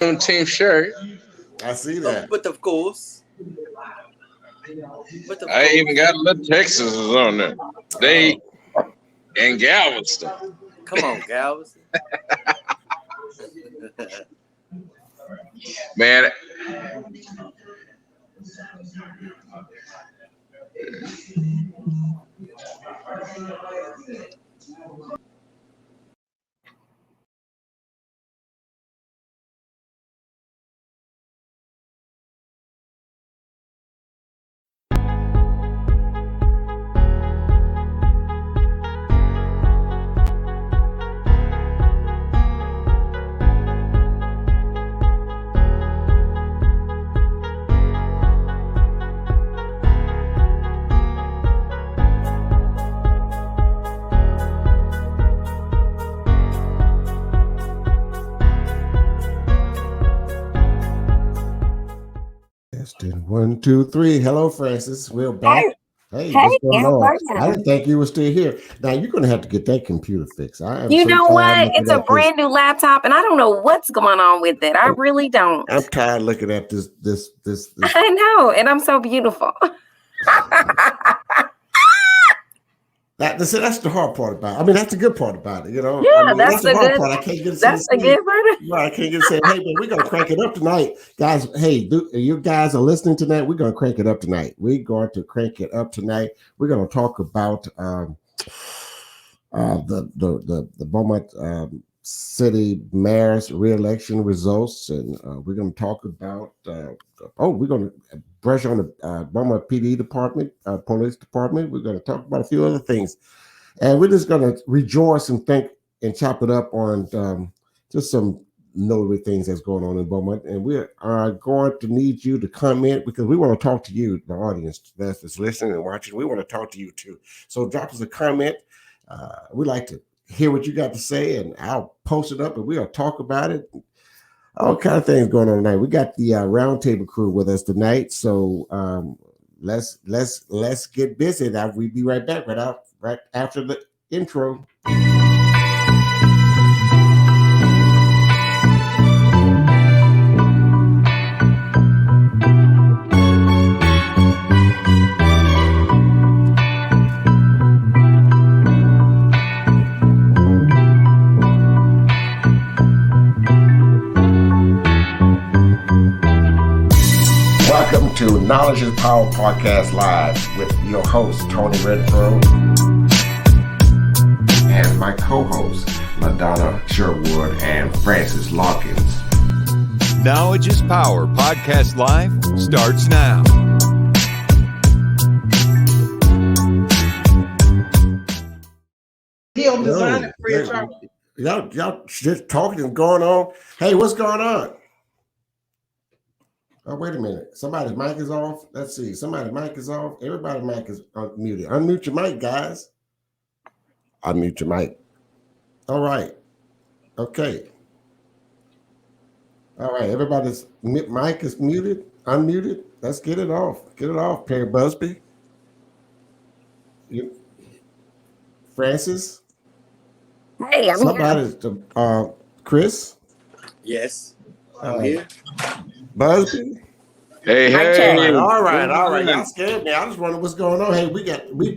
Team shirt. I see that. But of course, I even got little Texas on there. They and Galveston. come on, gals. Man, Testing 1, 2, 3. Hello, Francis. We're back. Hey, what's going on? I didn't think you were still here. Now you're going to have to get that computer fixed. I am. You so know tired what? It's a looking at brand new laptop, and I don't know what's going on with it. I really don't. I'm tired looking at this. I know, and I'm so beautiful. That's the hard part about it. I mean, that's the good part about it, you know. Yeah, I mean, that's the hard good part. I can't get That's the good part. Right, I can't get say, hey, man, we're gonna crank it up tonight, guys. Hey, you guys are listening tonight. We're gonna crank it up tonight. We're going to crank it up tonight. We're gonna talk about the Beaumont City Mayor's re-election results, and we're gonna talk about. We're gonna brush on the Beaumont PD department, police department. We're gonna talk about a few other things, and we're just gonna rejoice and think and chop it up on just some notary things that's going on in Beaumont. And we are going to need you to comment because we want to talk to you, the audience that's listening and watching. We want to talk to you too. So drop us a comment. We'd like to hear what you got to say, and I'll post it up and we'll talk about it. All kind of things going on tonight. We got the roundtable crew with us tonight, so let's get busy. Now we'll be right back right after the intro. Welcome to Knowledge is Power Podcast Live with your host, Tony Redford, and my co-hosts, LaDonna Sherwood and Francis Lawkins. Knowledge is Power Podcast Live starts now. He'll design it for you. Y'all just talking and going on. Hey, what's going on? Oh, wait a minute. Somebody's mic is off. Let's see. Somebody's mic is off. Everybody's mic is muted. Unmute your mic, guys. Unmute your mic. All right. Okay. All right. Everybody's mic is muted. Unmuted. Let's get it off. Get it off, Perry Busby. Francis. Hey, I'm Somebody's Chris. Yes, I'm here. Busby. Hey. All right. Y'all scared me. I just wonder what's going on. Hey, we've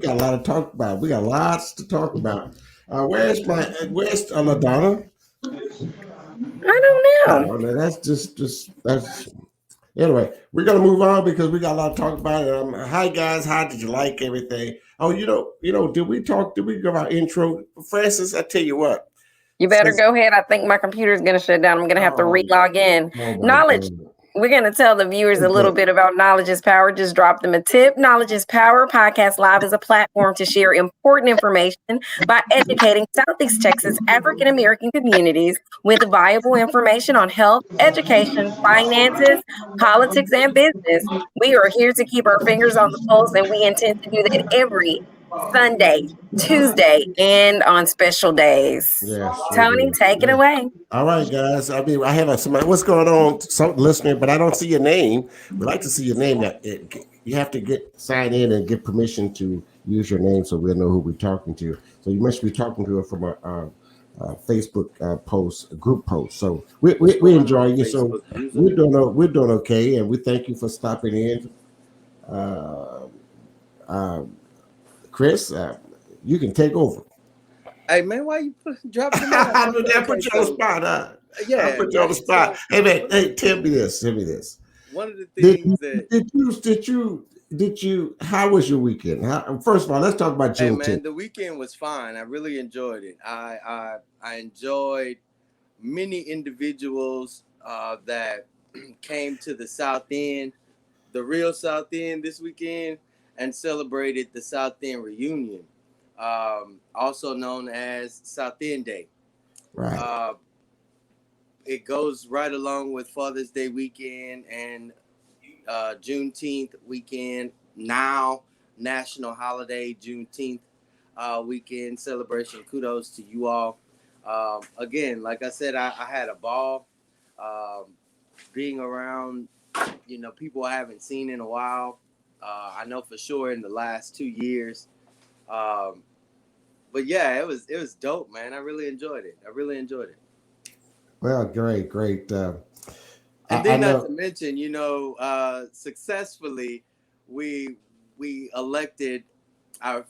got a lot to talk about. We got lots to talk about. Where's LaDonna? I don't know. That's anyway. We're gonna move on because we got a lot to talk about. Hi guys, how did you like everything? Oh, you know, did we give our intro? Francis, I tell you what. You better go ahead. I think my computer is going to shut down. I'm going to have to re-log in. Knowledge. We're going to tell the viewers a little bit about Knowledge is Power. Just drop them a tip. Knowledge is Power Podcast Live is a platform to share important information by educating Southeast Texas African American communities with valuable information on health, education, finances, politics, and business. We are here to keep our fingers on the pulse, and we intend to do that every Sunday, Tuesday, and on special days. Yes, Tony, take it away. All right, guys. I mean, I have somebody. What's going on? Some listener, but I don't see your name. We'd like to see your name. You have to sign in and get permission to use your name, so we'll know who we're talking to. So you must be talking to her from Facebook post, group post. So we enjoy you. So we're doing okay, and we thank you for stopping in. Uh, uh, Chris, you can take over. Hey man, why you dropping them on? I put Okay, you on the so spot. I yeah, put you on the man. spot. So Hey man, hey, tell me this. Tell me this. one of the Did, things that did you? How was your weekend? First of all, let's talk about hey Juneteenth. man, the weekend was fine. I really enjoyed it. I enjoyed many individuals that came to the South End, the real South End this weekend, and celebrated the South End reunion, also known as South End Day. Right. It goes right along with Father's Day weekend and Juneteenth weekend. Now, national holiday, Juneteenth weekend celebration. Kudos to you all. Again, like I said, I had a ball being around, people I haven't seen in a while. I know for sure in the last 2 years. But yeah, it was dope, man. I really enjoyed it. Well, great. And then, I not know. to mention, successfully, we elected our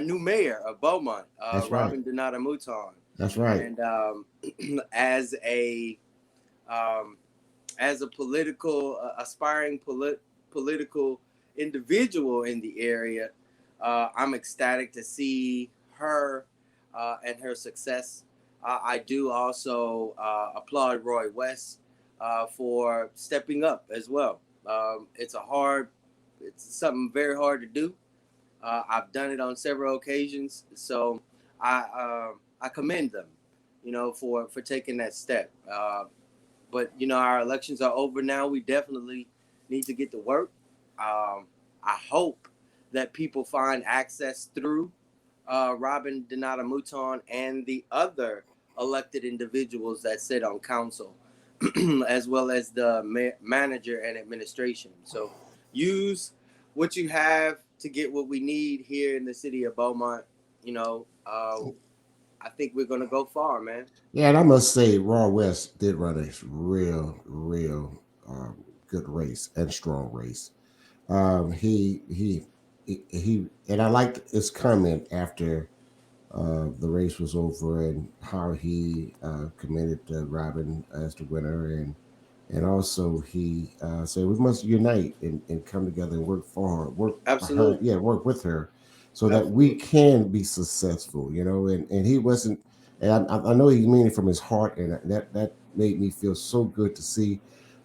new mayor of Beaumont, That's right. Robin Donata Mouton. That's right. And as a political aspiring political individual in the area, I'm ecstatic to see her and her success. I do also applaud Roy West for stepping up as well. It's something very hard to do. I've done it on several occasions, so I commend them, for taking that step. But our elections are over now. We definitely need to get to work. I hope that people find access through Robin Donata Mouton and the other elected individuals that sit on council, as well as the manager and administration. So use what you have to get what we need here in the city of Beaumont. I think we're going to go far, man. Yeah, and I must say, Raw West did run a real good race and strong race. He, and I liked his comment after the race was over and how he commended Robin as the winner, and also he said we must unite and come together and work for her, Absolutely. work with her, so that we Absolutely. can be successful. And he wasn't. And I know he meant it from his heart, and that made me feel so good to see.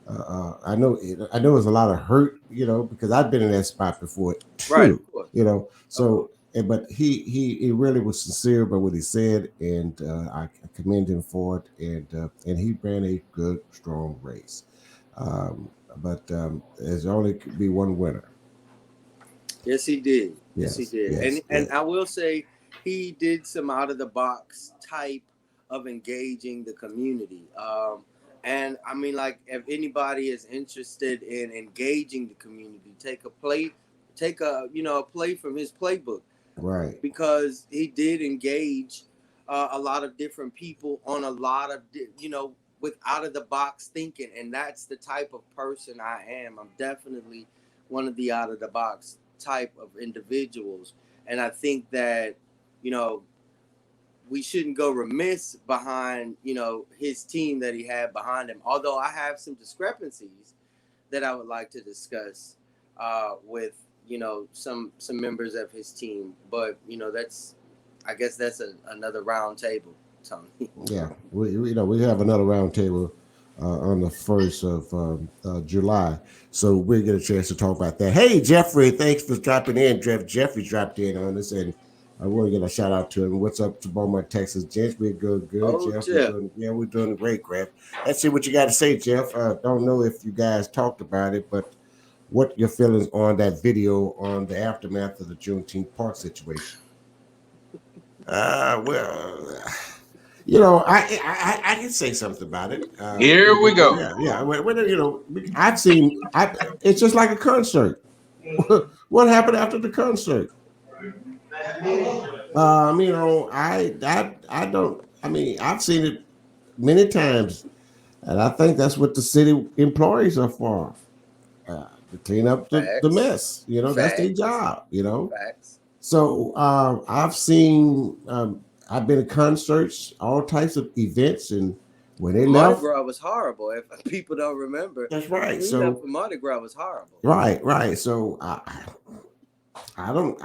I know there's a lot of hurt, because I've been in that spot before Right, too, of course. Of course. So, but he really was sincere about what he said, and I commend him for it. And he ran a good, strong race. But there's only could be one winner. Yes, he did. Yes, he Yes, did. yes, And yes. I will say he did some out of the box type of engaging the community. And I mean, like, if anybody is interested in engaging the community, take a play from his playbook, Right. because he did engage a lot of different people on a lot of with out of the box thinking, and that's the type of person I am. I'm definitely one of the out of the box type of individuals, and I think that we shouldn't go remiss behind his team that he had behind him. Although I have some discrepancies that I would like to discuss with some members of his team, but I guess that's another round table, Tony. Yeah, we have another roundtable on the 1st of July, so we'll get a chance to talk about that. Hey, Jeffrey, thanks for dropping in. Jeffrey dropped in on us, and I want to get a shout out to him. What's up to Beaumont, Texas, Jeff? We're good, Oh, Jeff. Jeff. We're doing great, Jeff. Let's see what you got to say, Jeff. Don't know if you guys talked about it, but what your feelings on that video on the aftermath of the Juneteenth Park situation? Well. I can say something about it. Here we go. Yeah. I've seen. It's just like a concert. What happened after the concert? I don't. I mean, I've seen it many times, and I think that's what the city employees are for, to clean up the Facts, mess. You know, that's their facts, job. You know, facts. so I've seen. I've been to concerts, all types of events, and when they Mardi left, Gras was horrible. If people don't remember, that's the right. cleanup So for Mardi Gras was horrible. right. So I don't.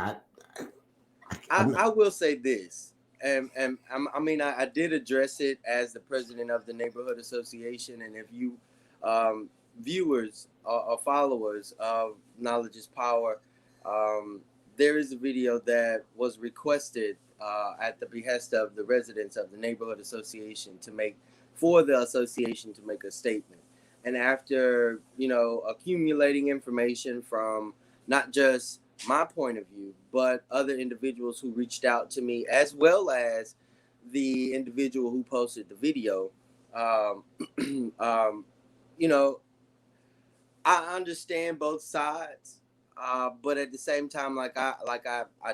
I'm not. I will say this, and I mean, I did address it as the president of the neighborhood association, and if you viewers or followers of Knowledge is Power, um, there is a video that was requested at the behest of the residents of the neighborhood association to make for the association to make a statement, and after accumulating information from not just my point of view, but other individuals who reached out to me, as well as the individual who posted the video. Um, you know, I understand both sides, but at the same time, I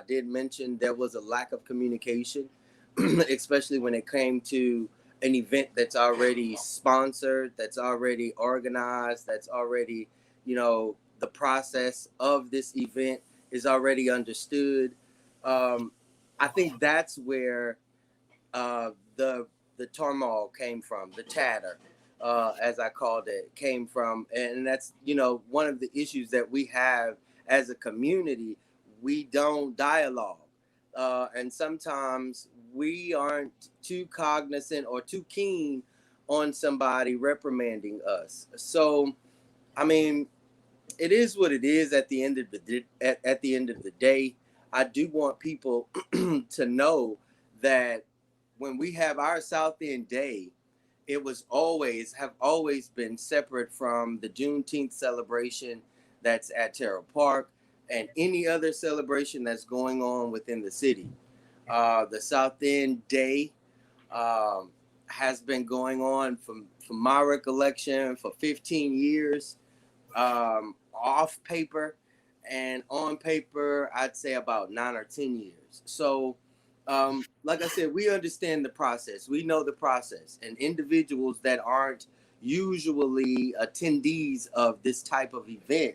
did mention, there was a lack of communication, especially when it came to an event that's already sponsored, that's already organized, that's already, the process of this event is already understood. Um, I think that's where the turmoil came from, the chatter, as I called it, came from, and that's one of the issues that we have as a community. We don't dialogue, and sometimes we aren't too cognizant or too keen on somebody reprimanding us. So, I mean, it is what it is. At the end of at the end of the day, I do want people to know that when we have our South End Day, it was always been separate from the Juneteenth celebration that's at Terrell Park and any other celebration that's going on within the city. The South End Day um, has been going on from my recollection for 15 years, off paper, and on paper I'd say about 9 or 10 years. So like I said, we understand the process, we know the process, and individuals that aren't usually attendees of this type of event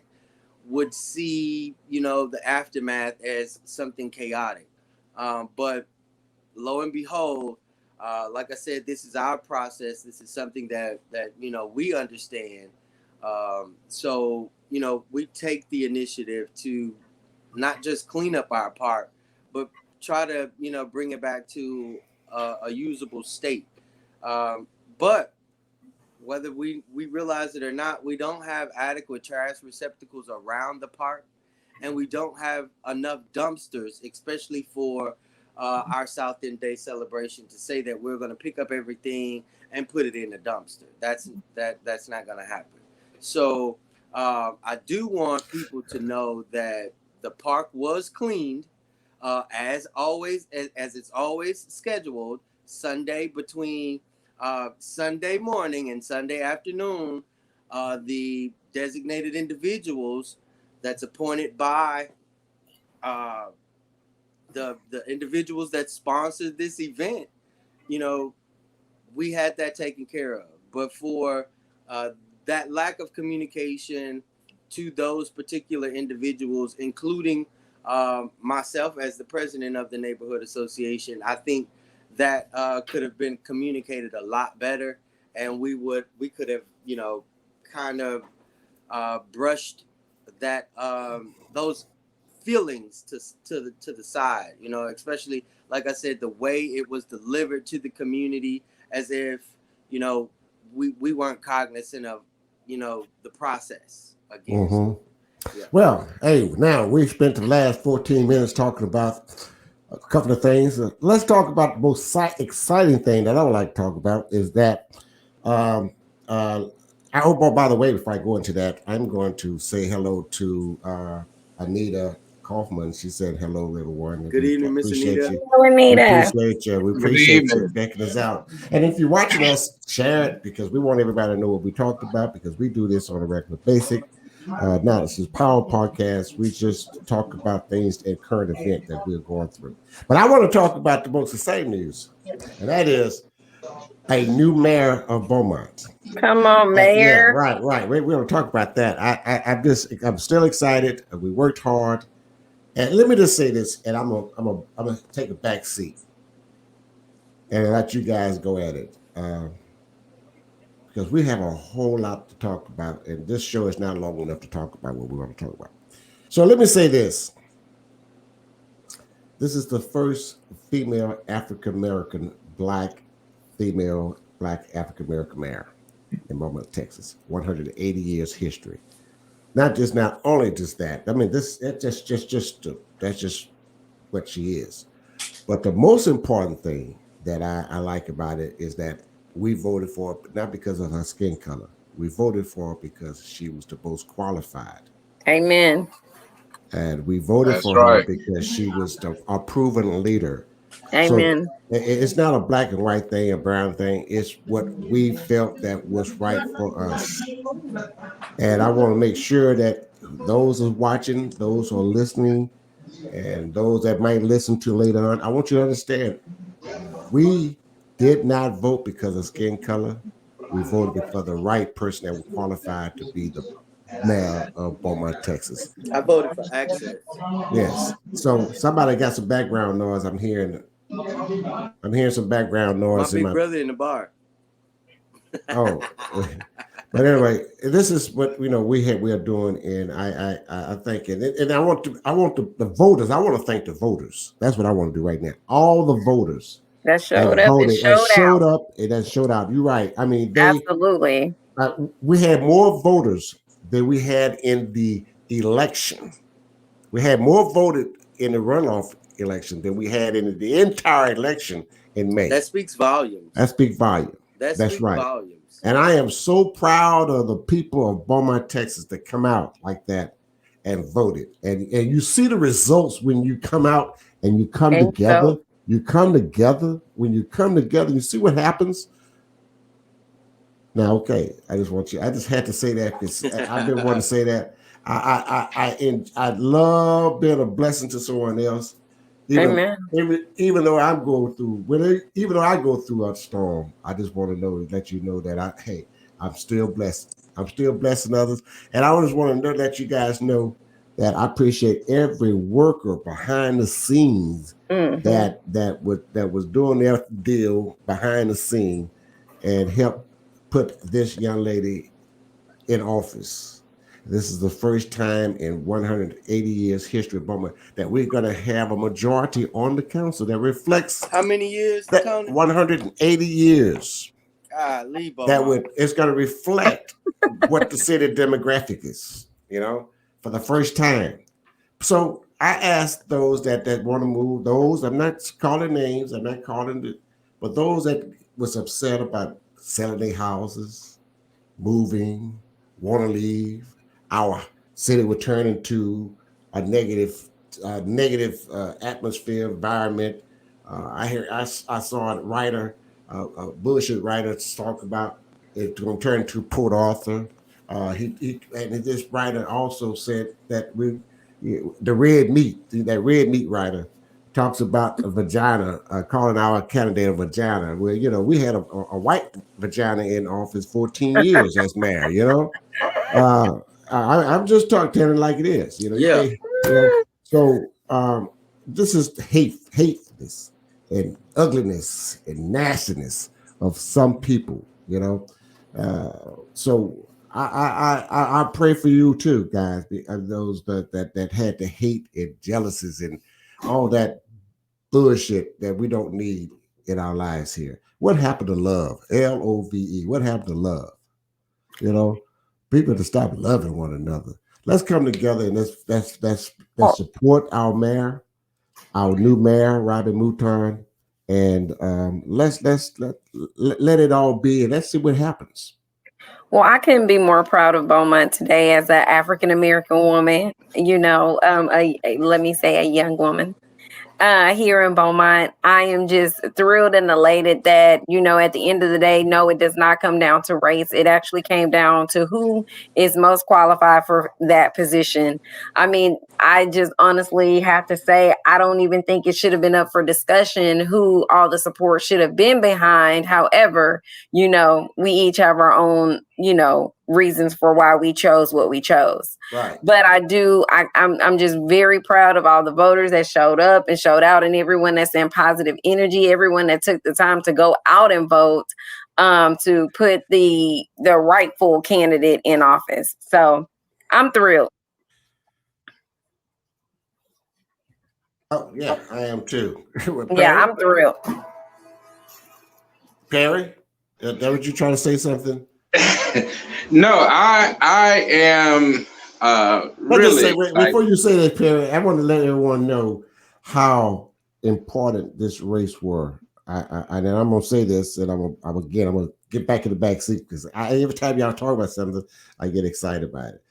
would see the aftermath as something chaotic, but lo and behold, like I said, this is our process. This is something that we understand. So we take the initiative to not just clean up our park, but try to bring it back to a usable state. But whether we realize it or not, we don't have adequate trash receptacles around the park, and we don't have enough dumpsters, especially for our South End Day celebration, to say that we're going to pick up everything and put it in a dumpster. That's not going to happen. So I do want people to know that the park was cleaned, as always, as it's always scheduled, Sunday between Sunday morning and Sunday afternoon. The designated individuals that's appointed by uh, the individuals that sponsored this event, you know, we had that taken care of. But for uh, that lack of communication to those particular individuals, including myself as the president of the neighborhood association, I think that could have been communicated a lot better, and we could have kind of brushed that those feelings to the side, especially, like I said, the way it was delivered to the community, as if we weren't cognizant of the process again. Mm-hmm. So yeah. Well, hey, now we spent the last 14 minutes talking about a couple of things. Let's talk about the most exciting thing that I would like to talk about is that. Um, uh, oh, by the way, before I go into that, I'm going to say hello to Anita Kaufman. She said hello, everyone. Good We evening, Miss appreciate Anita. you. Hello, We Anita. appreciate you. We Good appreciate you evening. checking us out. And if you're watching us, share it because we want everybody to know what we talked about because we do this on a regular basis. Now, this is Power Podcast. We just talk about things and current event that we're going through. But I want to talk about the most exciting news, and that is a new mayor of Beaumont. Come on, Yeah, Mayor. right. We're going to talk about that. I'm still excited. We worked hard, and let me just say this, and I'm gonna take a back seat and let you guys go at it. Because we have a whole lot to talk about, and this show is not long enough to talk about what we want to talk about. So let me say this. This is the first female African American black African American mayor in Beaumont, Texas. 180 years history. Not only just that. I mean, that's just what she is. But the most important thing that I like about it is that we voted for her not because of her skin color. We voted for her because she was the most qualified. Amen. And we voted That's for her right. because she was a proven leader. So Amen. it's not a black and white thing, a brown thing. It's what we felt that was right for us. And I want to make sure that those who are watching, those who are listening, and those that might listen to later on, I want you to understand we did not vote because of skin color. We voted for the right person that was qualified to be the mayor of Beaumont, Texas. I voted for access. Yes. So somebody got some background noise. I'm hearing some background My noise in big my. brother in the bar. Oh, but anyway, this is what we are doing, and I think and I want the voters. I want to thank the voters. That's what I want to do right now. All the voters That that showed up and voted, showed out. that showed out. You're right. I mean, Absolutely. we had more voters than we had in the election. We had more voted in the runoff election than we had in the entire election in May. That speaks volumes. That speaks volume. That That's speaks right. volumes. And I am so proud of the people of Beaumont, Texas, that come out like that and voted. And you see the results when you come out and you come And together. so, You come together. When you come together, you see what happens. Now, okay, I just had to say that because I've been wanting to say that. I love being a blessing to someone else. amen. Even though I'm going through, even though I go through a storm, I just want to let you know that I'm still blessed. I'm still blessing others, and I just want to let you guys know that I appreciate every worker behind the scenes Mhm. that was doing their deal behind the scene and help put this young lady in office. This is the first time in 180 years history of Beaumont that we're going to have a majority on the council that reflects How many years, that Tony? 180 years. Golly, It's going to reflect what the city demographic is, for the first time. So I asked those that want to move, those, I'm not calling names, I'm not but those that was upset about selling their houses, moving, want to leave, our city would turn into a negative atmosphere, environment. I saw a writer, a bullshit writer, talk about it's going to turn into Port Arthur. And this writer also said that that red meat writer talks about a vagina, calling our candidate a vagina. Well, we had a white vagina in office 14 years as mayor. I'm just telling it like it is. Yeah. So this is hatefulness and ugliness and nastiness of some people. So I pray for you too, guys. Those that had the hate and jealousies and all that bullshit that we don't need in our lives here. What happened to love? LOVE. What happened to love? People to stop loving one another. Let's come together and let's support our mayor, our new mayor, Robin Mouton, and let's let it all be, and let's see what happens. Well, I couldn't be more proud of Beaumont today as an African American woman. Let me say a young woman. here in Beaumont. I am just thrilled and elated that, at the end of the day, no, it does not come down to race. It actually came down to who is most qualified for that position. I mean, I just honestly have to say, I don't even think it should have been up for discussion who all the support should have been behind. However, we each have our own, reasons for why we chose what we chose. Right. But I'm just very proud of all the voters that showed up and showed out, and everyone that's in positive energy, everyone that took the time to go out and vote, to put the rightful candidate in office. So I'm thrilled. Oh yeah, I am too. Yeah, I'm thrilled. Perry, that was you trying to say something? No, I am really. Before you say that, Perry, I want to let everyone know how important this race were. And I'm gonna say this, and I'm gonna get back in the back seat because every time y'all talk about something, I get excited about it.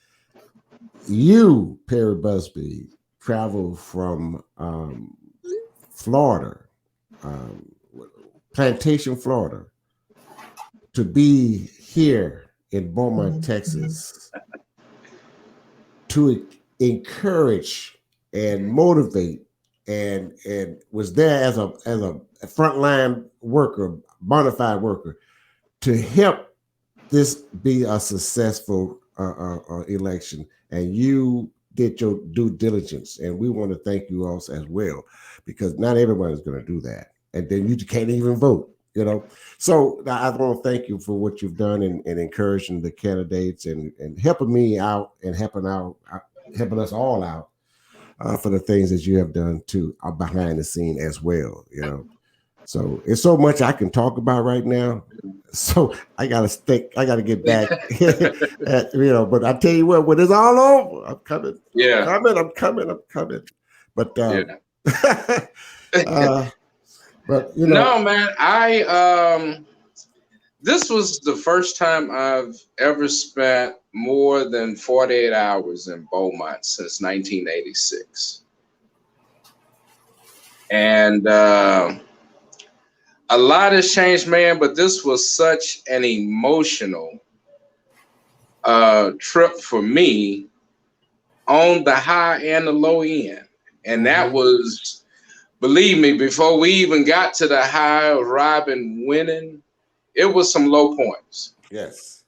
You, Perry Busby, traveled from Florida, Plantation, Florida, to be here in Beaumont, Texas, to encourage and motivate, and was there as a frontline worker, bona fide worker, to help this be a successful election. And you did your due diligence, and we want to thank you also as well, because not everyone is going to do that, and then you can't even vote. So I want to thank you for what you've done in encouraging the candidates and helping me out and helping us all out for the things that you have done too behind the scene as well. So it's so much I can talk about right now. So I gotta get back. But I tell you what, when it's all over, I'm coming. Yeah, I'm coming. But But no, man, this was the first time I've ever spent more than 48 hours in Beaumont since 1986. And a lot has changed, man, but this was such an emotional trip for me on the high and the low end. And that was, believe me, before we even got to the high of Robin winning, it was some low points. Yes.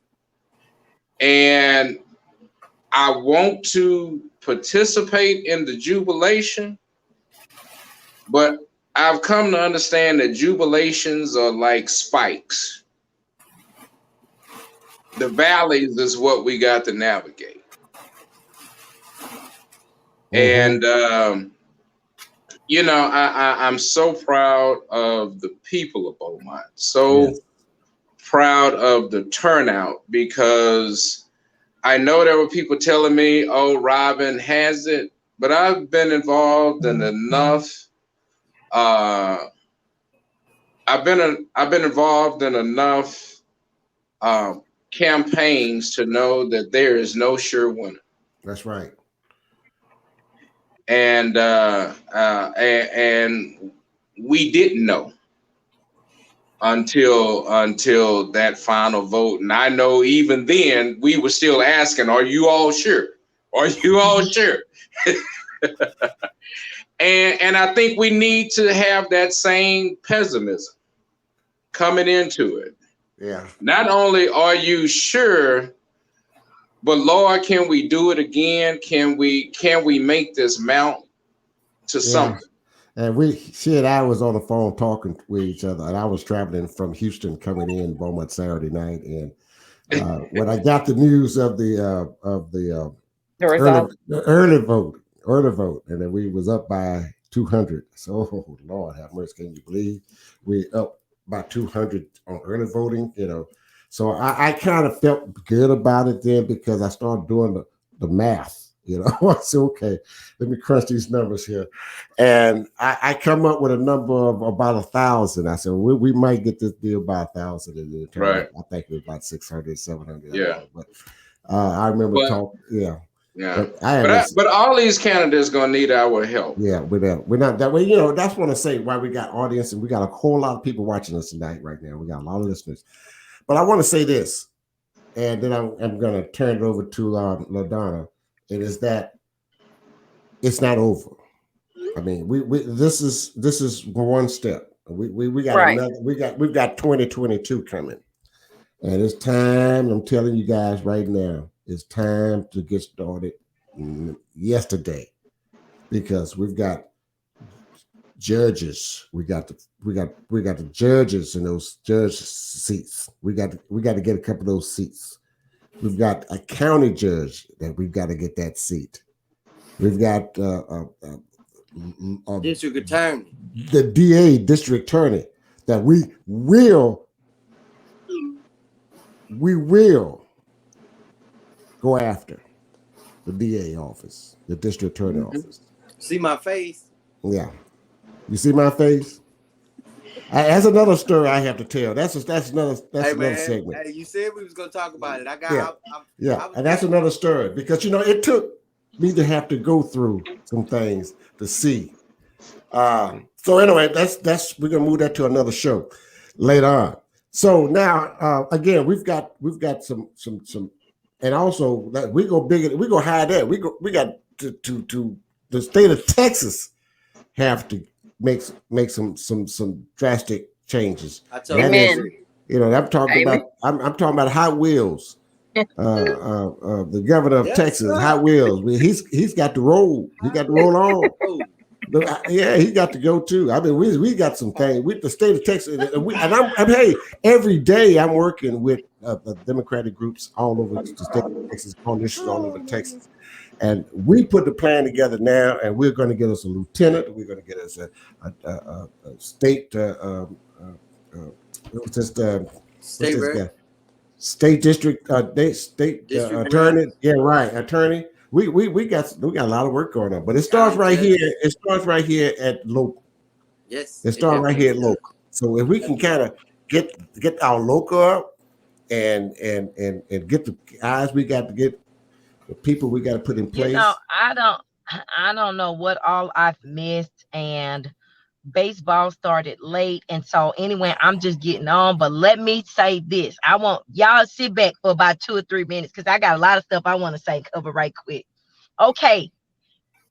And I want to participate in the jubilation, but I've come to understand that jubilations are like spikes. The valleys is what we got to navigate. And I'm so proud of the people of Beaumont. So proud of the turnout, because I know there were people telling me, "Oh, Robin has it," but I've been involved in enough. I've been involved in enough campaigns to know that there is no sure winner. That's right. And we didn't know until that final vote. And I know even then we were still asking, "Are you all sure? Are you all sure?" and I think we need to have that same pessimism coming into it. Yeah. Not only are you sure, but Lord, can we do it again? Can we make this mount to something? And she and I was on the phone talking with each other, and I was traveling from Houston coming in Beaumont Saturday night. And when I got the news of the early vote, and then we was up by 200. So, oh, Lord have mercy, can you believe we up by 200 on early voting? So I kind of felt good about it then, because I started doing the math. I said, okay, let me crunch these numbers here. And I come up with a number of about 1,000. I said, we might get this deal by 1,000. And right. I think it was about 600, 700. Yeah. But I remember talking. Yeah. Yeah. I But all these candidates gonna need our help. Yeah, we're not that way. That's what I say. Why we got audience and we got a whole lot of people watching us tonight right now. We got a lot of listeners. But I want to say this, and then I'm going to turn it over to LaDonna. It is that it's not over. I mean, this is one step. We got Right. another. We've got 2022 coming, and it's time. I'm telling you guys right now, it's time to get started yesterday, because we've got judges. We got the judges in those judge seats. We got to get a couple of those seats. We've got a county judge that we've got to get that seat. We've got district attorney, the DA, district attorney, that we will go after the DA office, the district attorney office. See my face? Yeah. You see my face? That's another story I have to tell. That's another segment. Hey, you said we was gonna talk about it. I got and that's another story, because it took me to have to go through some things to see. So anyway, that's we're gonna move that to another show later on. So now again, we've got some, and also we go bigger. We go higher there. We got to the state of Texas have to make some drastic changes. I told you. I'm talking about Hot Wheels. The governor of Texas, Hot Wheels. He's got to roll. He got to roll on. Yeah, he got to go too. I mean, we got some things with the state of Texas, and every day I'm working with the Democratic groups all over the state of Texas, coalitions all over Texas. And we put the plan together now, and we're going to get us a lieutenant. We're going to get us a state state district attorney. Yeah, right, attorney. We got a lot of work going on, but it starts right here. It starts right here at local. Yes, it starts right here at local. So if we can kind of get our local up and get the eyes we got to get. The people we got to put in place. I don't know what all I've missed, and baseball started late, and so anyway, I'm just getting on. But let me say this: I want y'all to sit back for about 2 or 3 minutes, because I got a lot of stuff I want to say. Cover right quick. Okay,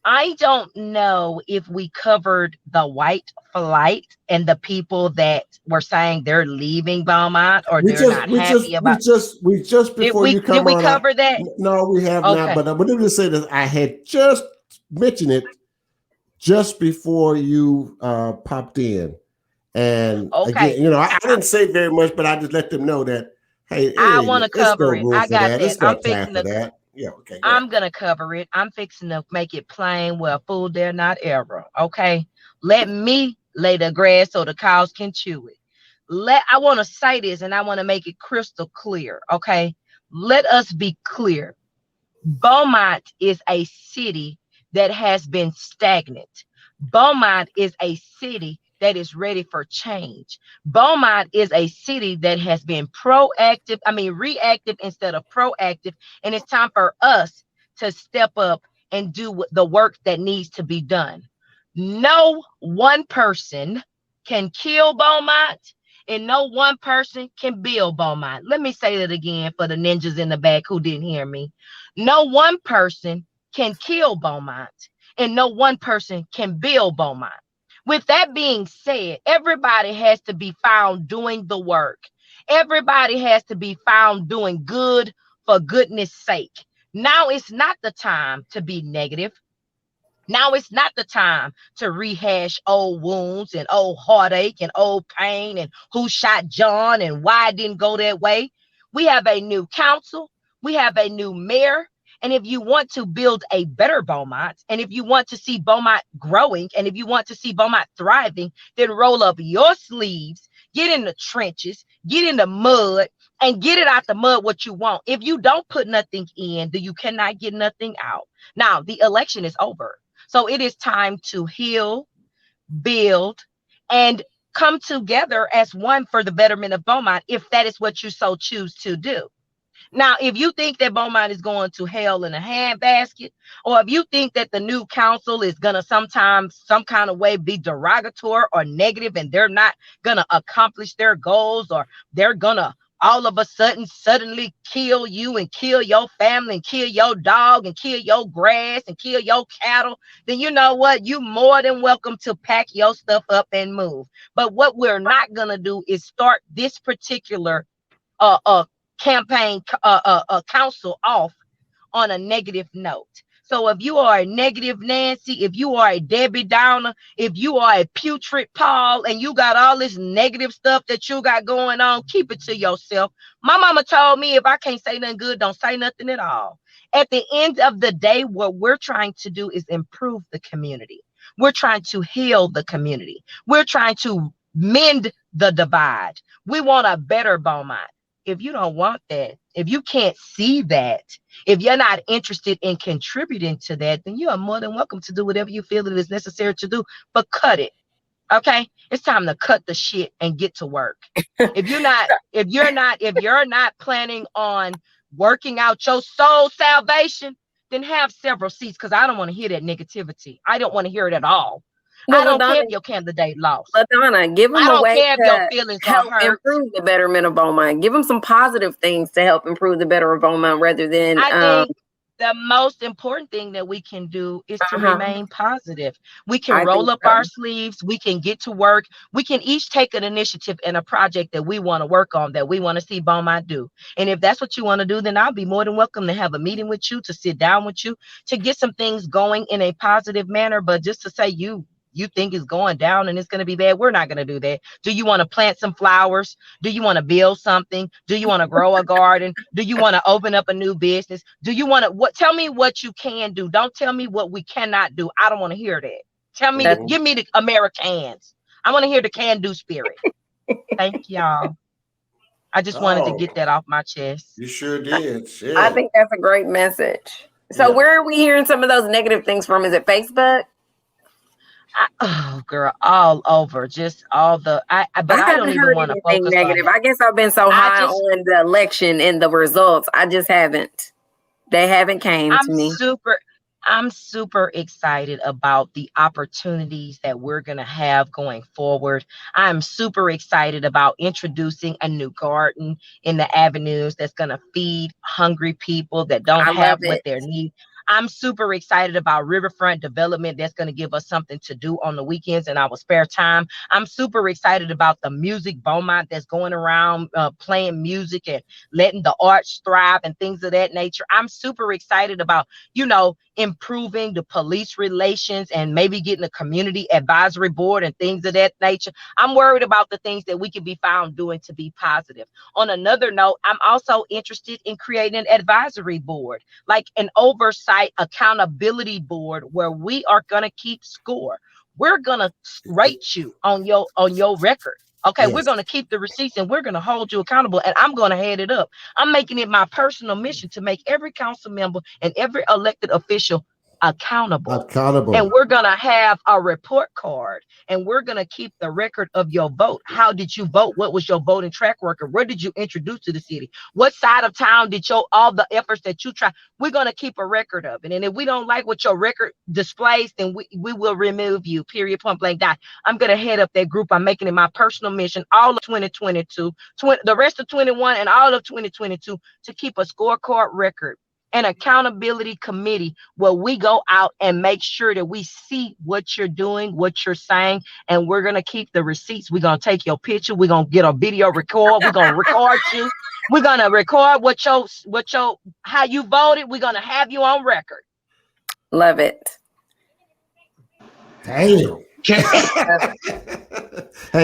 I don't know if we covered the white flight and the people that were saying they're leaving Beaumont or they're not happy about. We just before you come on. Did we cover that? No, we have not. But let me just say that I had just mentioned it just before you popped in, and again, I didn't say very much, but I just let them know that I want to cover it. I got that. I'm fixing that. Yeah, okay. I'm gonna cover it. I'm fixing to make it plain where a fool dare not error. Okay, let me lay the grass so the cows can chew it. I want to say this, and I want to make it crystal clear. Okay, let us be clear. Beaumont is a city that has been stagnant. Beaumont is a city that is ready for change. Beaumont is a city that has been reactive instead of proactive. And it's time for us to step up and do the work that needs to be done. No one person can kill Beaumont, and no one person can build Beaumont. Let me say that again for the ninjas in the back who didn't hear me. No one person can kill Beaumont, and no one person can build Beaumont. With that being said, everybody has to be found doing the work. Everybody has to be found doing good for goodness sake. Now it's not the time to be negative. Now it's not the time to rehash old wounds and old heartache and old pain and who shot John and why it didn't go that way. We have a new council. We have a new mayor. And if you want to build a better Beaumont, and if you want to see Beaumont growing, and if you want to see Beaumont thriving, then roll up your sleeves, get in the trenches, get in the mud, and get it out the mud what you want. If you don't put nothing in, then you cannot get nothing out. Now, the election is over. So it is time to heal, build, and come together as one for the betterment of Beaumont, if that is what you so choose to do. Now, if you think that Beaumont is going to hell in a handbasket, or if you think that the new council is going to sometimes, some kind of way be derogatory or negative, and they're not going to accomplish their goals, or they're going to all of a sudden suddenly kill you and kill your family and kill your dog and kill your grass and kill your cattle, then you know what? You more than welcome to pack your stuff up and move. But what we're not going to do is start this particular campaign council off on a negative note. So if you are a negative Nancy, if you are a Debbie Downer, if you are a putrid Paul, and you got all this negative stuff that you got going on, keep it to yourself. My mama told me if I can't say nothing good, don't say nothing at all. At the end of the day, what we're trying to do is improve the community. We're trying to heal the community. We're trying to mend the divide. We want a better Beaumont. If you don't want that, if you can't see that, if you're not interested in contributing to that, then you are more than welcome to do whatever you feel it is necessary to do, but cut it. Okay? It's time to cut the shit and get to work. If you're not planning on working out your soul salvation, then have several seats, because I don't want to hear that negativity. I don't want to hear it at all. Well, I don't LaDonna, care if your candidate lost. LaDonna, give them I a don't way care if your to feelings are help hurt. improve the betterment of Beaumont. Give them some positive things to help improve the better of Beaumont, rather than I think the most important thing that we can do is to remain positive. We can roll up our sleeves. We can get to work. We can each take an initiative in a project that we want to work on, that we want to see Beaumont do. And if that's what you want to do, then I'll be more than welcome to have a meeting with you, to sit down with you, to get some things going in a positive manner. But just to say you think it's going down and it's going to be bad, we're not going to do that. Do you want to plant some flowers? Do you want to build something? Do you want to grow a garden? Do you want to open up a new business? Do you want to tell me what you can do? Don't tell me what we cannot do. I don't want to hear that. Tell me give me the Americans. I want to hear the can-do spirit. Thank y'all. I just wanted to get that off my chest. You sure did. Shit. I think that's a great message. So where are we hearing some of those negative things from? Is it Facebook? Oh, girl, all over, just all the. But I don't even want to focus negative. I guess I've been so high on the election and the results. I just haven't. They haven't came to me. I'm super excited about the opportunities that we're going to have going forward. I'm super excited about introducing a new garden in the avenues that's going to feed hungry people that don't have what they need. I'm super excited about riverfront development that's going to give us something to do on the weekends in our spare time. I'm super excited about the music Beaumont that's going around playing music and letting the arts thrive and things of that nature. I'm super excited about, improving the police relations and maybe getting a community advisory board and things of that nature. I'm worried about the things that we can be found doing to be positive. On another note, I'm also interested in creating an advisory board, like an oversight accountability board, where we are going to keep score. We're going to rate you on your record. Okay, yes. We're going to keep the receipts and we're going to hold you accountable, and I'm going to head it up. I'm making it my personal mission to make every council member and every elected official accountable. And we're going to have a report card, and we're going to keep the record of your vote. How did you vote? What was your voting track record? Where did you introduce to the city? What side of town did all the efforts that you try? We're going to keep a record of it. And if we don't like what your record displays, then we will remove you, period, point blank, dot. I'm going to head up that group. I'm making it my personal mission all of 2022, the rest of 21 and all of 2022, to keep a scorecard record, an accountability committee where we go out and make sure that we see what you're doing, what you're saying, and we're going to keep the receipts. We're going to take your picture. We're going to get a video record. We're going to record you. We're going to record how you voted. We're going to have you on record. Love it. Damn. Hey,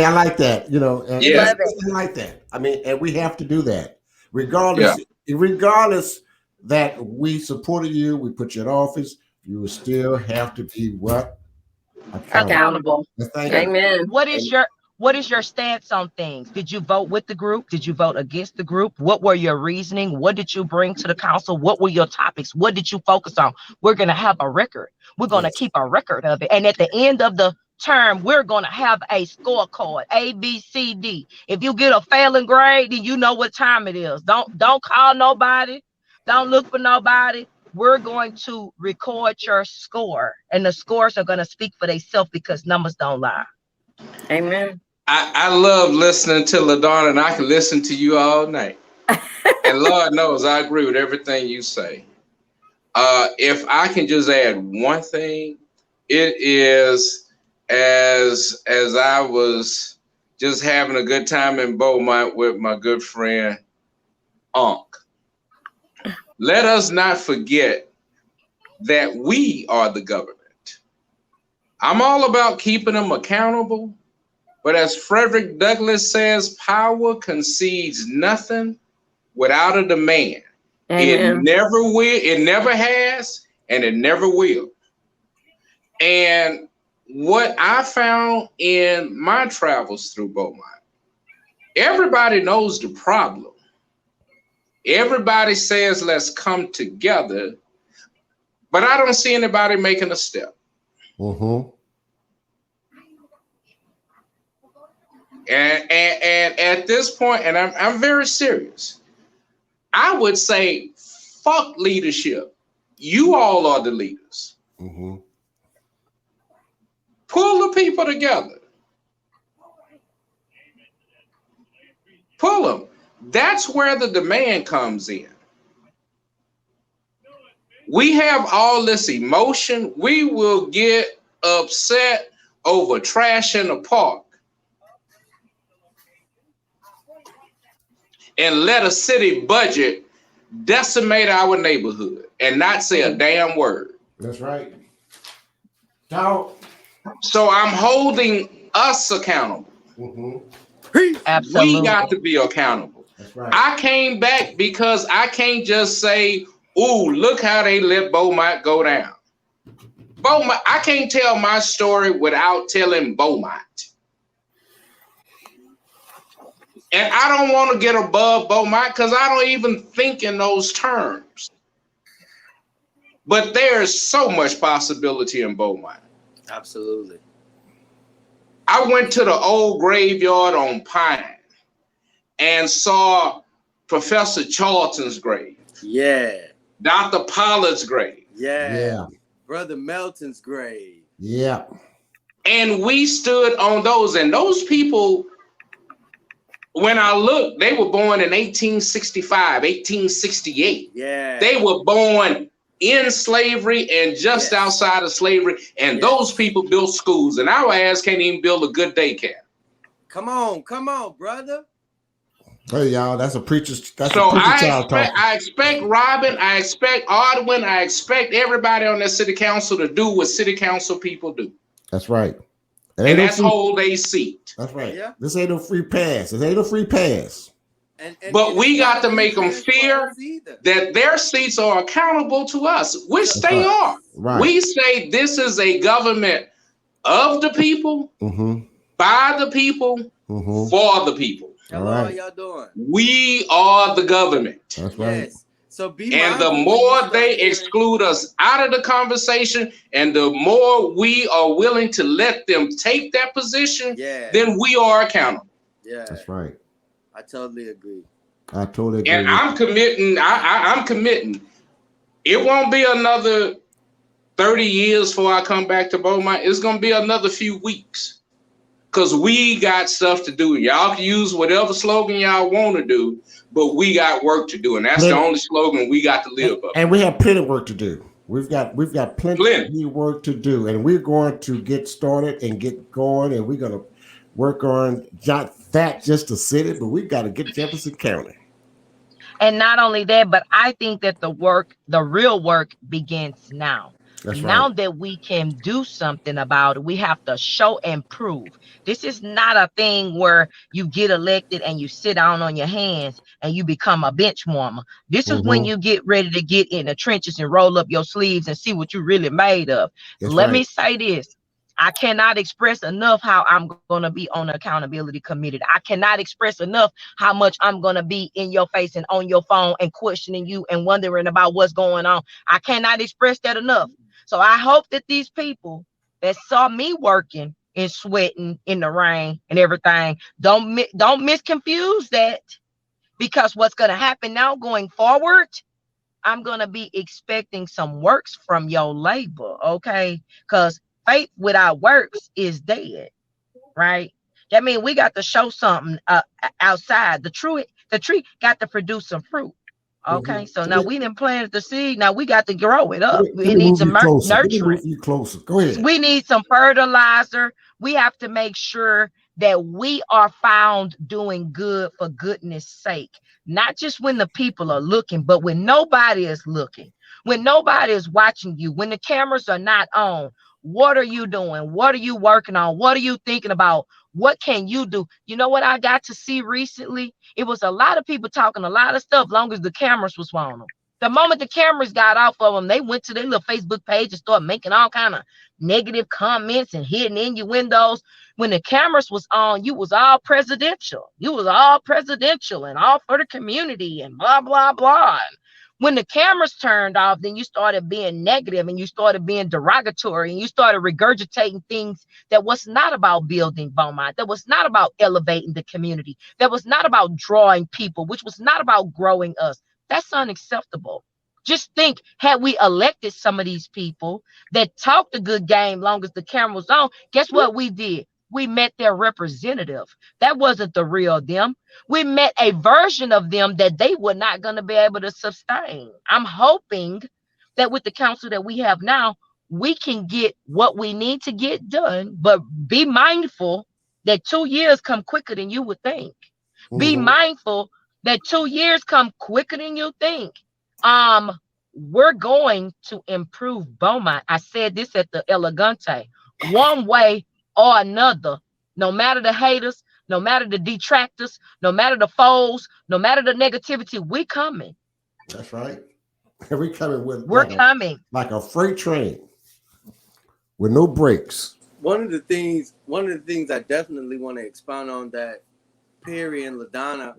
I like that. I like that. I mean, and we have to do that regardless that we supported you, we put you in office, you will still have to be what? Accountable. Amen. What is your stance on things? Did you vote with the group? Did you vote against the group? What were your reasoning? What did you bring to the council? What were your topics? What did you focus on? We're going to have a record. We're going to keep a record of it. And at the end of the term, we're going to have a scorecard, A, B, C, D. If you get a failing grade, then you know what time it is. Don't call nobody. Don't look for nobody. We're going to record your score, and the scores are going to speak for themselves because numbers don't lie. Amen. I love listening to LaDonna, and I can listen to you all night. And Lord knows I agree with everything you say. If I can just add one thing, it is as I was just having a good time in Beaumont with my good friend Unc. Let us not forget that we are the government. I'm all about keeping them accountable, but as Frederick Douglass says, power concedes nothing without a demand. Amen. It never will, it never has, and it never will. And what I found in my travels through Beaumont, everybody knows the problem. Everybody says, let's come together, but I don't see anybody making a step. Mm-hmm. And at this point, and I'm very serious, I would say, fuck leadership. You all are the leaders. Mm-hmm. Pull the people together. Pull them. That's where the demand comes in. We have all this emotion. We will get upset over trash in the park and let a city budget decimate our neighborhood and not say a damn word. That's right. Now, So I'm holding us accountable. mm-hmm. Absolutely. We got to be accountable. That's right. I came back because I can't just say, ooh, look how they let Beaumont go down. Beaumont, I can't tell my story without telling Beaumont. And I don't want to get above Beaumont because I don't even think in those terms. But there's so much possibility in Beaumont. Absolutely. I went to the old graveyard on Pine and saw Professor Charlton's grave. Yeah. Dr. Pollard's grave. Yeah. Brother Melton's grave. Yeah. And we stood on those. And those people, when I looked, they were born in 1865, 1868. Yeah. They were born in slavery and just outside of slavery. And those people built schools. And our ass can't even build a good daycare. Come on, brother. Hey, y'all, that's a preacher's. That's So a preacher child talking. I expect Robin, I expect Arwin, I expect everybody on that city council to do what city council people do. That's right. And that's hold a seat. That's right. Yeah. This ain't no free pass. This ain't no free pass. But we got to make them fear that their seats are accountable to us, which they are. Right. We say this is a government of the people, by the people, for the people. How are y'all doing? We are the government. That's right. Yes. So and the more they exclude us out of the conversation, and the more we are willing to let them take that position, then we are accountable. Yeah, that's right. I totally agree. I totally agree. And I'm committing. I'm committing. It won't be another 30 years before I come back to Beaumont. It's gonna be another few weeks. Because we got stuff to do. Y'all can use whatever slogan y'all want to do, but we got work to do. And that's the only slogan we got to live up. And we have plenty of work to do. We've got plenty of work to do. And we're going to get started and get going. And we're going to work on not that just the city, but we've got to get Jefferson County. And not only that, but I think that the real work begins now. That's now right. that we can do something about it, we have to show and prove. This is not a thing where you get elected and you sit down on your hands and you become a bench warmer. This is when you get ready to get in the trenches and roll up your sleeves and see what you're really made of. Let me say this. I cannot express enough how I'm going to be on the accountability committee. I cannot express enough how much I'm going to be in your face and on your phone and questioning you and wondering about what's going on. I cannot express that enough. So I hope that these people that saw me working and sweating in the rain and everything. Don't misconfuse that, because what's going to happen now going forward, I'm going to be expecting some works from your labor, okay? Because faith without works is dead, right? That means we got to show something outside. The tree got to produce some fruit. Okay, so now we didn't plant the seed. Now we got to grow it up. Let It me needs move some you closer. Let me nurturing. move you closer. Go ahead. We need some fertilizer. We have to make sure that we are found doing good for goodness sake, not just when the people are looking, but when nobody is looking, when nobody is watching you, when the cameras are not on. What are you doing? What are you working on? What are you thinking about? What can you do? You know what I got to see recently? It was a lot of people talking a lot of stuff long as the cameras was on them. The moment the cameras got off of them, they went to their little Facebook page and started making all kind of negative comments and hidden innuendos. When the cameras was on, you was all presidential. You was all presidential and all for the community and blah, blah, blah. When the cameras turned off, then you started being negative and you started being derogatory and you started regurgitating things that was not about building Beaumont, that was not about elevating the community, that was not about drawing people, which was not about growing us. That's unacceptable. Just think, had we elected some of these people that talked a good game long as the camera was on, guess what we did? We met their representative. That wasn't the real them. We met a version of them that they were not going to be able to sustain. I'm hoping that with the council that we have now, we can get what we need to get done, but be mindful that 2 years come quicker than you would think. Be mindful that 2 years come quicker than you think. We're going to improve Beaumont. I said this at the Elegante. One way or another, no matter the haters, no matter the detractors, no matter the foes, no matter the negativity, we coming. That's right. We coming with We're coming like a freight train with no brakes. One of the things I definitely want to expound on that Perry and LaDonna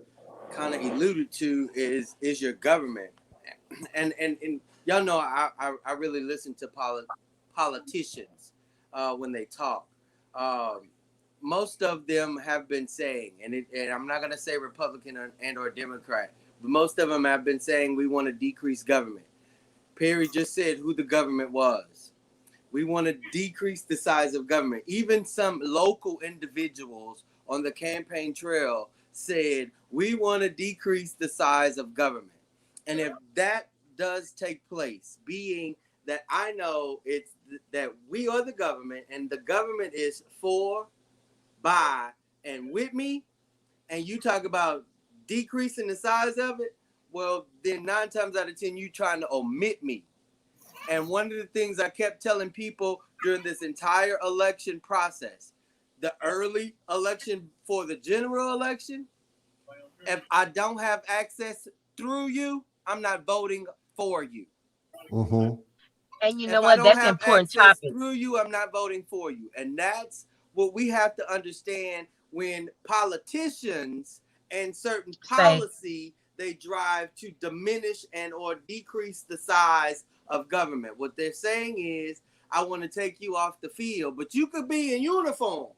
kind of alluded to is your government. And y'all know I really listen to politicians when they talk. Most of them have been saying, and I'm not going to say Republican or Democrat, but most of them have been saying we want to decrease government. Perry just said who the government was. We want to decrease the size of government. Even some local individuals on the campaign trail said we want to decrease the size of government. And if that does take place, being that I know it's that we are the government and the government is for, by, and with me, and you talk about decreasing the size of it, well, then 9 times out of 10, you trying to omit me. And one of the things I kept telling people during this entire election process, the early election for the general election, if I don't have access through you, I'm not voting for you. And you know what? That's an important topic. Through you, I'm not voting for you. And that's what we have to understand when politicians and certain policy they drive to diminish and or decrease the size of government. What they're saying is, I want to take you off the field, but you could be in uniform.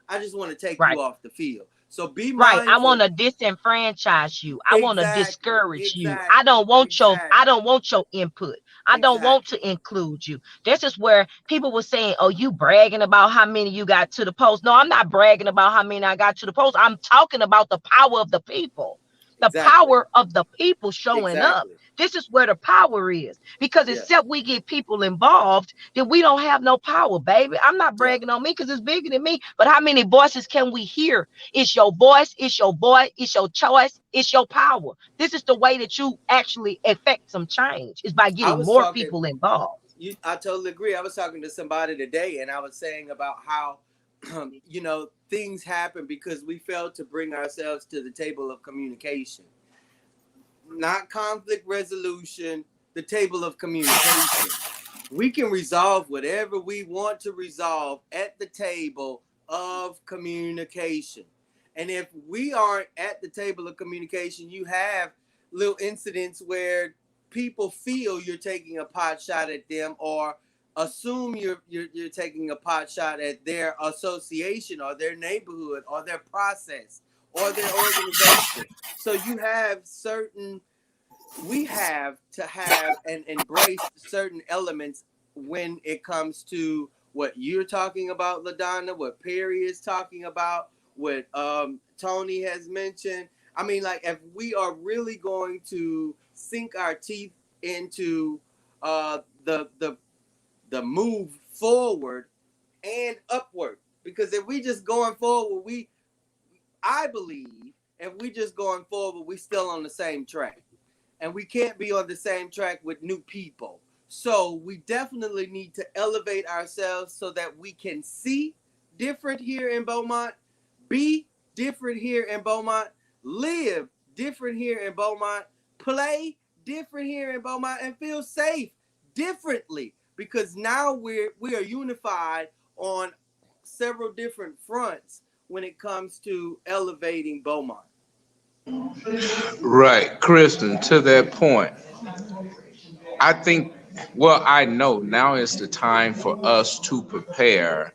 I just want to take you off the field. So be mindful. I want to disenfranchise you. I want to discourage you. I don't want your input. I don't want to include you. This is where people were saying, oh, you bragging about how many you got to the polls. No, I'm not bragging about how many I got to the polls. I'm talking about the power of the people. The power of the people showing up. This is where the power is. Because except we get people involved, then we don't have no power, baby. I'm not bragging on me because it's bigger than me. But how many voices can we hear? It's your voice, it's your voice, it's your choice, it's your power. This is the way that you actually affect some change, is by getting more people involved. I totally agree. I was talking to somebody today and I was saying about how things happen because we failed to bring ourselves to the table of communication. Not conflict resolution, the table of communication. We can resolve whatever we want to resolve at the table of communication. And if we aren't at the table of communication, you have little incidents where people feel you're taking a pot shot at them or assume you're taking a pot shot at their association or their neighborhood or their process or their organization. So we have to have and embrace certain elements when it comes to what you're talking about, LaDonna, what Perry is talking about, what Tony has mentioned. I mean, like, if we are really going to sink our teeth into the move forward and upward, because if we just going forward, I believe if we just going forward, we still on the same track, and we can't be on the same track with new people. So we definitely need to elevate ourselves so that we can see different here in Beaumont, be different here in Beaumont, live different here in Beaumont, play different here in Beaumont, and feel safe differently, because now we are unified on several different fronts when it comes to elevating Beaumont. Right, Kristen, to that point, I think, well, I know now is the time for us to prepare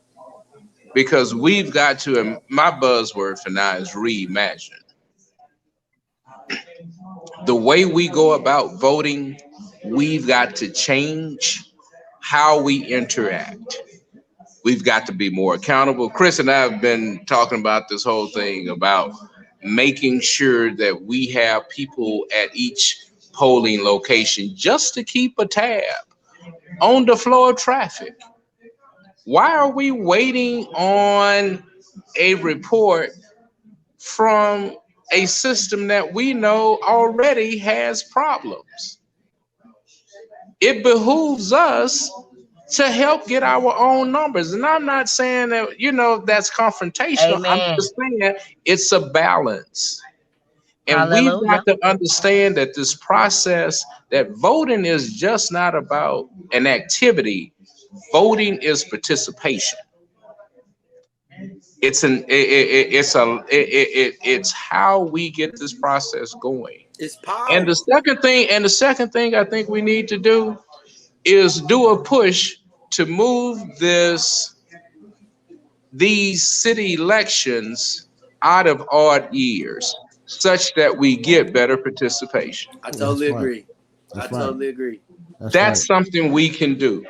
because we've got to, and my buzzword for now is reimagine. The way we go about voting, we've got to change how we interact. We've got to be more accountable. Chris and I have been talking about this whole thing about making sure that we have people at each polling location just to keep a tab on the flow of traffic. Why are we waiting on a report from a system that we know already has problems? It behooves us to help get our own numbers. And I'm not saying that, that's confrontational. I'm Amen. just saying it's a balance. And we've got Hallelujah. to understand that this process, that voting is just not about an activity. Voting is participation. It's how we get this process going. It's And power. the second thing I think we need to do is do a push to move these city elections out of odd years such that we get better participation. I That's totally right. agree. I That's right. totally agree. That's right. That's something we can do.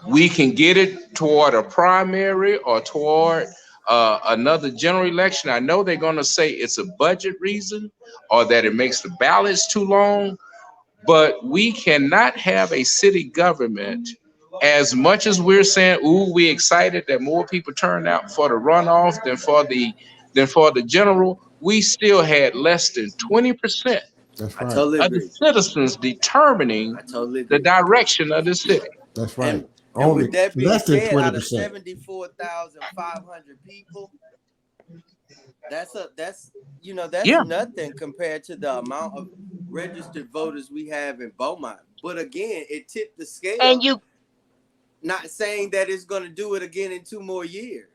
We can get it toward a primary or toward another general election. I know they're going to say it's a budget reason or that it makes the ballots too long, but we cannot have a city government as much as we're saying, ooh, we excited that more people turned out for the runoff than for the general. We still had less than 20% That's I right. totally of the agree. citizens determining I totally the agree. direction of the city. That's right. And Only with that being less than said, out of 20%. 74,500 people, that's that's Yeah. nothing compared to the amount of registered voters we have in Beaumont. But again, it tipped the And scale. you Not saying that it's going to do it again in 2 more years.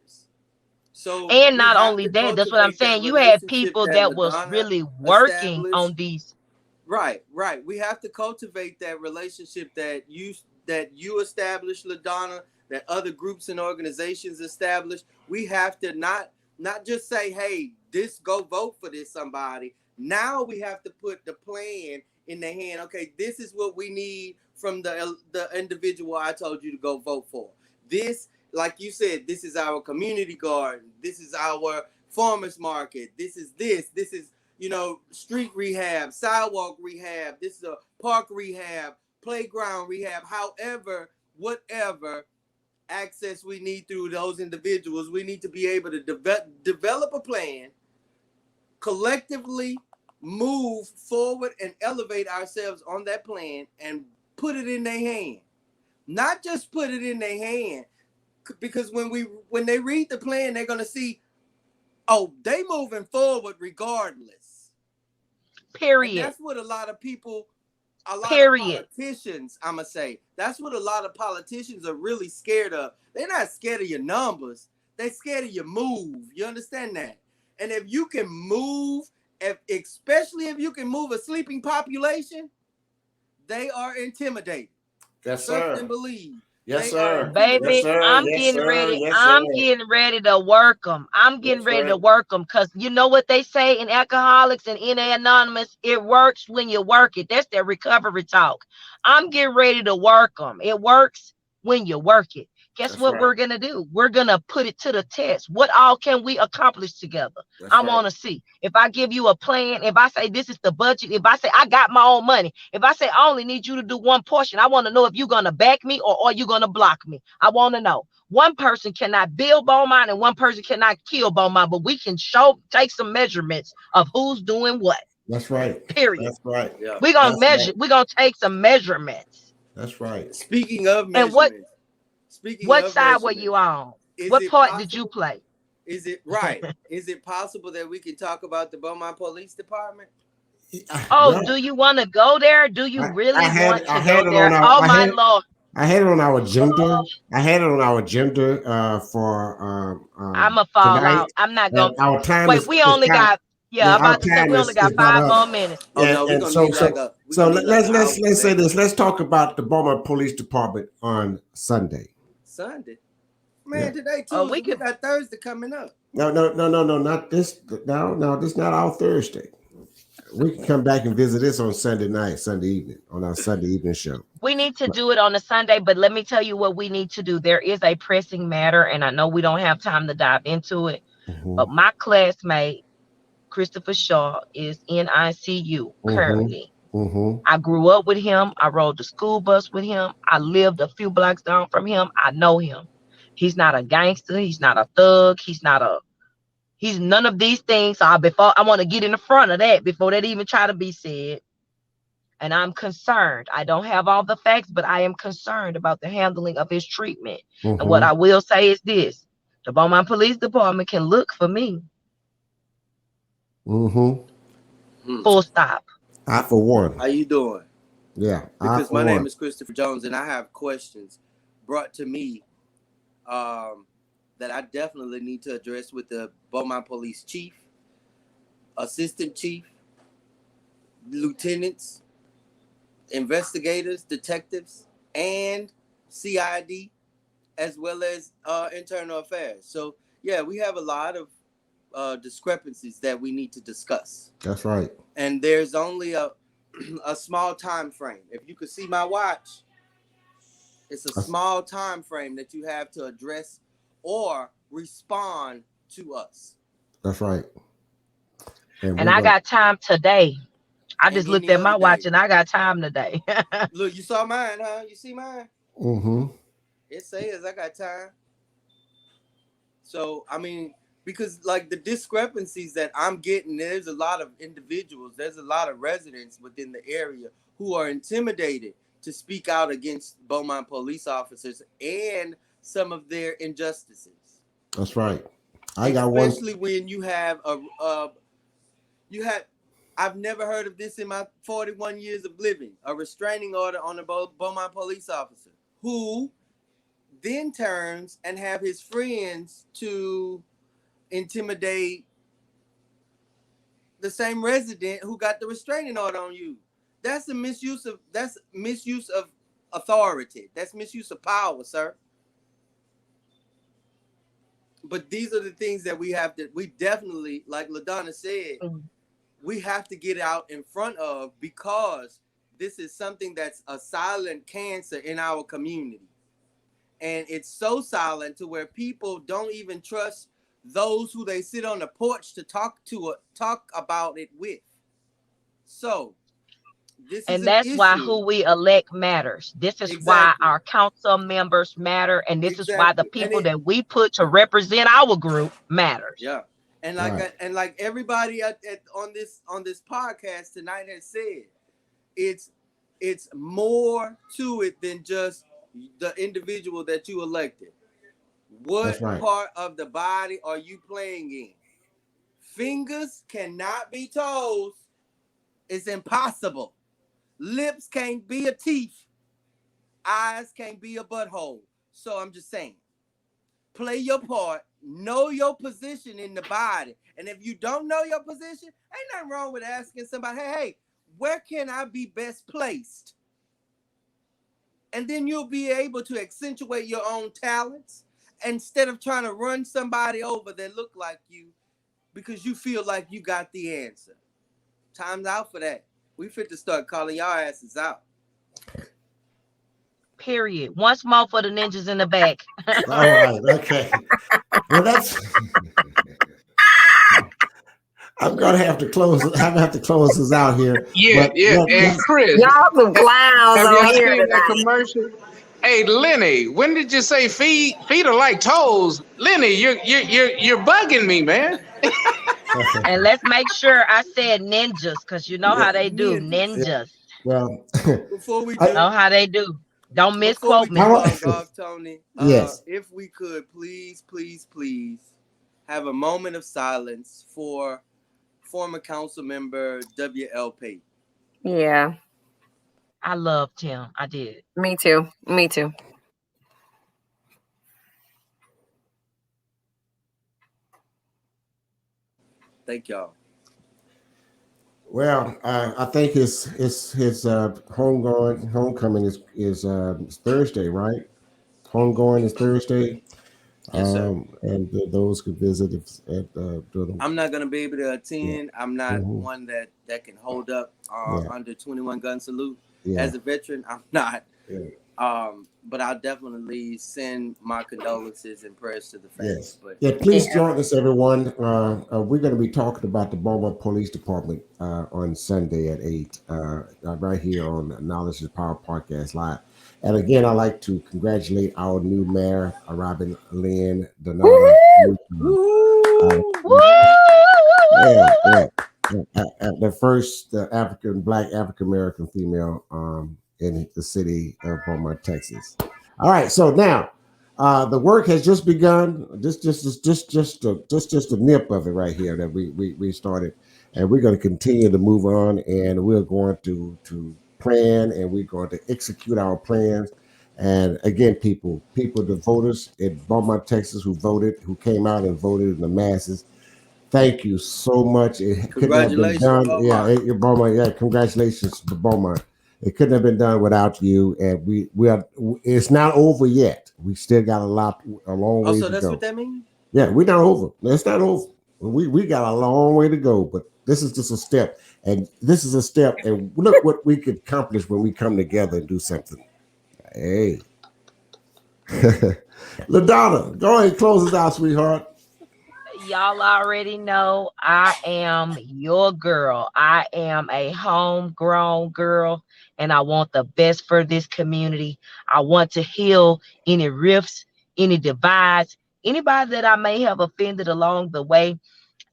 So and we not have only to that, that's what I'm cultivate that saying. You had relationship people that that was LaDonna really working established. on these. Right, right. We have to cultivate that relationship that you established, LaDonna, that other groups and organizations established. We have to not just say, "Hey, go vote for this somebody." Now we have to put the plan in their hand. Okay, this is what we need from the individual I told you to go vote for. This, like you said, this is our community garden. This is our farmers market. This is this. This is street rehab, sidewalk rehab. This is a park rehab, playground rehab. However, whatever access we need through those individuals, we need to be able to develop a plan, collectively move forward and elevate ourselves on that plan and put it in their hand. Not just put it in their hand, because when they read the plan, they're gonna see, oh, they moving forward regardless. And Period. that's what a lot of Period. politicians, I'm going to say, that's what a lot of politicians are really scared of. They're not scared of your numbers. They're scared of your move. You understand that? And if you can move, especially if you can move a sleeping population, they are intimidated. Yes, Trust sir. and believe. Yes, They are sir. intimidated. Yes, Baby, sir. I'm Yes, getting sir. ready. Yes, sir. I'm getting ready to work them. I'm getting That's ready to right. work them because you know what they say in Alcoholics and NA Anonymous? It works when you work it. That's their recovery talk. I'm getting ready to work them. It works when you work it. Guess That's what right. we're going to do? We're going to put it to the test. What all can we accomplish together? That's I right. want to see. If I give you a plan, if I say this is the budget, if I say I got my own money, if I say I only need you to do one portion, I want to know if you're going to back me or are you going to block me? I want to know. One person cannot build Beaumont and one person cannot kill Beaumont, but we can take some measurements of who's doing what. That's right. Period. That's right. Yeah. We're going to That's measure. right. We're going to take some measurements. That's right. Speaking of And measurements, what side were you on? is What it part did you possible? play? Is it right? Is it possible that we can talk about the Beaumont Police Department? Oh, Well, do you want to go there? Do you really want I to had go it there? on our Oh my Lord. I had it on our agenda. I had it on our agenda for I'm going to fall tonight. out. I'm not going And to. our time Wait, we is only kind. got, yeah, Yeah, I'm our about to say time we only is got about 5 up. more minutes. Oh no, we're And gonna need like a let's an hour for say that. this. Let's talk about the Beaumont Police Department on Sunday. Sunday. Yeah. Man, today Oh, Tuesday. We got Thursday coming up. No, not this. No, this is not our Thursday. We can come back and visit this on Sunday night, Sunday evening, on our Sunday evening show. We need to do it on a Sunday, but let me tell you what we need to do. There is a pressing matter, and I know we don't have time to dive into it, but my classmate, Christopher Shaw, is in ICU currently. I grew up with him. I rode the school bus with him. I lived a few blocks down from him. I know him. He's not a gangster. He's not a thug. He's none of these things. So I want to get in the front of that before that even try to be said. And I'm concerned. I don't have all the facts, but I am concerned about the handling of his treatment. And what I will say is this: the Beaumont Police Department can look for me. Full stop. I for one. How you doing? Yeah. Because my name is Christopher Jones, and I have questions brought to me that I definitely need to address with the Beaumont Police Chief, Assistant Chief, Lieutenants, investigators, detectives, and CID, as well as internal affairs. So yeah, we have a lot of discrepancies that we need to discuss. That's right. And there's only a small time frame. If you could see my watch, it's a small time frame that you have to address or respond to us. That's right. And I got time today. I just looked at my watch and I got time today. Look, you saw mine, huh? You see mine? It says I got time. So, I mean, because like the discrepancies that I'm getting, there's a lot of individuals, there's a lot of residents within the area who are intimidated to speak out against Beaumont police officers and some of their injustices. That's right. I got one. Especially when you have I've never heard of this in my 41 years of living, a restraining order on a Beaumont police officer who then turns and have his friends to intimidate the same resident who got the restraining order on you. That's misuse of authority. That's misuse of power, sir. But these are the things that we definitely, like LaDonna said, we have to get out in front of, because this is something that's a silent cancer in our community. And it's so silent to where people don't even trust those who they sit on the porch to talk about it with. So that's why who we elect matters. This is why our council members matter, and this is why the people that we put to represent our group matters. Yeah, and like everybody on this podcast tonight has said, it's more to it than just the individual that you elected. What part of the body are you playing in? Fingers cannot be toes. It's impossible. Lips can't be a teeth. Eyes can't be a butthole. So I'm just saying, play your part, know your position in the body. And if you don't know your position, ain't nothing wrong with asking somebody, hey, where can I be best placed? and then you'll be able to accentuate your own talents instead of trying to run somebody over that look like you because you feel like you got the answer. Time's out for that. We fit to start calling y'all asses out. Period. Once more for the ninjas in the back. All right. Okay. Well, that's. I'm gonna have to close. This out here. Yeah, and Chris, Y'all some clowns have on y'all here seen that tonight. commercial? Hey, Lenny, when did you say feet are like toes? Lenny, you're bugging me, man. And let's make sure I said ninjas, because you know how they do. Ninjas. Well, Before we Know how they do. Don't misquote me. Off, Tony. Yes. If we could, please have a moment of silence for former council member WLP. Yeah. I loved him. I did. Me too. Thank y'all. Well, I think his homecoming is Thursday, right? Homegoing is Thursday. Yes, sir. And those could visit I'm not gonna be able to attend. Yeah. I'm not one that can hold up under 21 gun salute. Yeah. As a veteran, I'm not. Yeah. But I'll definitely send my condolences and prayers to the family. Yes. But Please join us, everyone. We're going to be talking about the Beaumont Police Department on Sunday at 8, right here on Knowledge is Power Podcast Live. And again, I'd like to congratulate our new mayor, Robin Lynn Donata. The first Black African American female in the city of Beaumont, Texas. All right, so now the work has just begun. Just a nip of it right here that we started, and we're going to continue to move on, and we're going to plan, and we're going to execute our plans. And again, people, the voters in Beaumont, Texas, who came out and voted in the masses. Thank you so much. It couldn't have been done. Beaumont. Beaumont. Yeah, congratulations to Beaumont. It couldn't have been done without you. And we are. It's not over yet. We still got a long way to go. So that's what that means? Yeah, we're not over. It's not over. We got a long way to go. But this is just a step. And this is a step. And look what we could accomplish when we come together and do something. Hey. LaDonna, go ahead and close us out, sweetheart. Y'all already know I am your girl. I am a homegrown girl, and I want the best for this community. I want to heal any rifts, any divides, anybody that I may have offended along the way.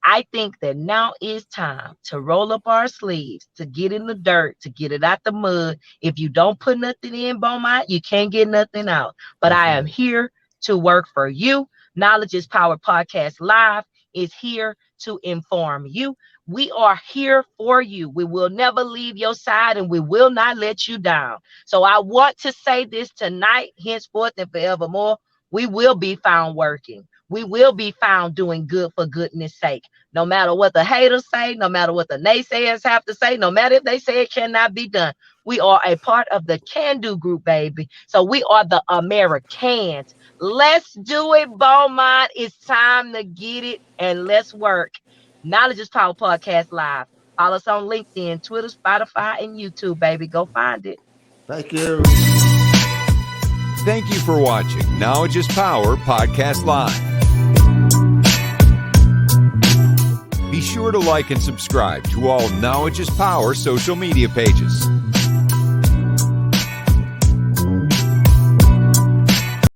I think that now is time to roll up our sleeves, to get in the dirt, to get it out the mud. If you don't put nothing in, Beaumont, you can't get nothing out. But I am here to work for you. Knowledge is Power Podcast Live is here to inform you. We are here for you. We will never leave your side, and we will not let you down. So I want to say this tonight, henceforth and forevermore. We will be found working. We will be found doing good for goodness sake. No matter what the haters say, no matter what the naysayers have to say, no matter if they say it cannot be done. We are a part of the can-do group, baby. So we are the Americans. Let's do it, Beaumont. It's time to get it, and let's work. Knowledge is Power Podcast Live. Follow us on LinkedIn, Twitter, Spotify, and YouTube, baby. Go find it. Thank you. Thank you for watching Knowledge is Power Podcast Live. Be sure to like and subscribe to all Knowledge is Power social media pages.